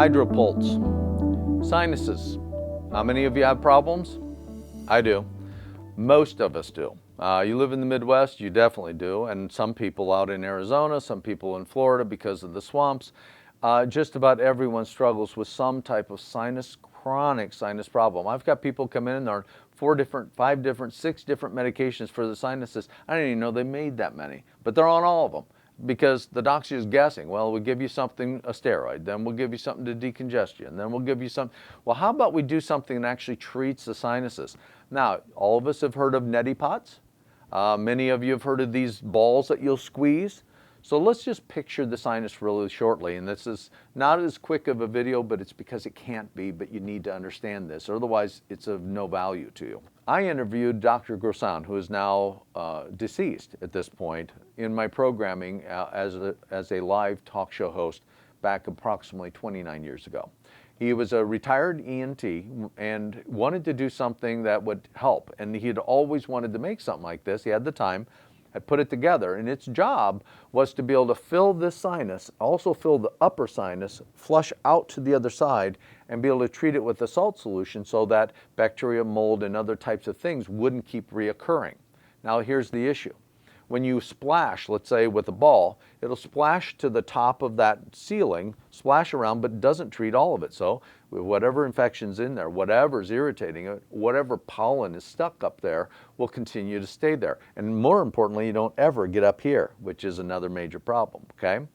HydroPulse. Sinuses. How many of you have problems? I do. Most of us do. You live in the Midwest, you definitely do, and some people out in Arizona, some people in Florida because of the swamps. Just about everyone struggles with some type of chronic sinus problem. I've got people come in and they're on 4 different, 5 different, 6 different medications for the sinuses. I didn't even know they made that many, but they're on all of them because the doc's just guessing. Well, we'll give you something, a steroid, then we'll give you something to decongest you, and then we'll give you some. Well, how about we do something that actually treats the sinuses? Now, all of us have heard of neti pots. Many of you have heard of these balls that you'll squeeze. So let's just picture the sinus really shortly, and this is not as quick of a video, but it's because it can't be, but you need to understand this, otherwise it's of no value to you. I interviewed Dr. Grossan, who is now deceased at this point, in my programming as a live talk show host back approximately 29 years ago. He was a retired ENT and wanted to do something that would help, and he had always wanted to make something like this. He had the time, had put it together, and its job was to be able to fill this sinus, also fill the upper sinus, flush out to the other side, and be able to treat it with a salt solution so that bacteria, mold, and other types of things wouldn't keep reoccurring. Now here's the issue. When you splash, let's say with a ball, it'll splash to the top of that ceiling, splash around, but doesn't treat all of it. So whatever infection's in there, whatever's irritating it, whatever pollen is stuck up there will continue to stay there. And more importantly, you don't ever get up here, which is another major problem, okay?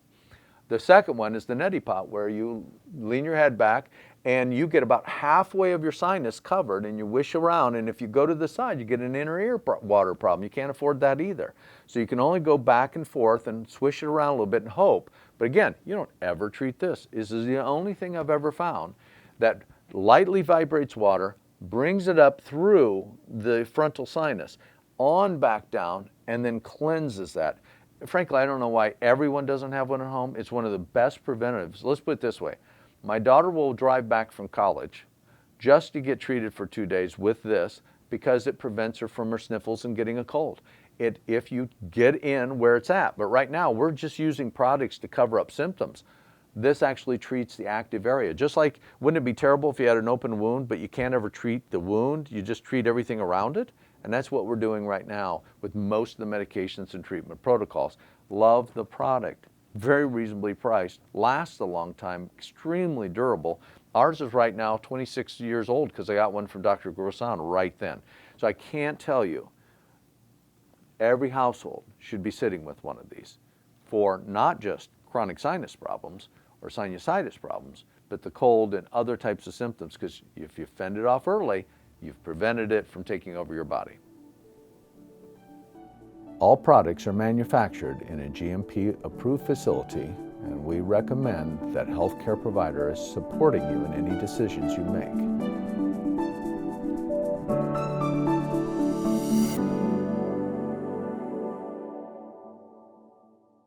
The second one is the neti pot, where you lean your head back and you get about halfway of your sinus covered and you wish around, and if you go to the side, you get an inner ear water problem. You can't afford that either. So you can only go back and forth and swish it around a little bit and hope. But again, you don't ever treat this. This is the only thing I've ever found that lightly vibrates water, brings it up through the frontal sinus, on back down, and then cleanses that. Frankly, I don't know why everyone doesn't have one at home. It's one of the best preventatives. Let's put it this way. My daughter will drive back from college just to get treated for 2 days with this because it prevents her from her sniffles and getting a cold. If you get in where it's at. But right now, we're just using products to cover up symptoms. This actually treats the active area. Just like, wouldn't it be terrible if you had an open wound, but you can't ever treat the wound? You just treat everything around it? And that's what we're doing right now with most of the medications and treatment protocols. Love the product. Very reasonably priced, lasts a long time, extremely durable. Ours is right now 26 years old because I got one from Dr. Grossan right then. So I can't tell you, every household should be sitting with one of these for not just chronic sinus problems or sinusitis problems, but the cold and other types of symptoms, because if you fend it off early, you've prevented it from taking over your body. All products are manufactured in a GMP-approved facility, and we recommend that healthcare provider is supporting you in any decisions you make.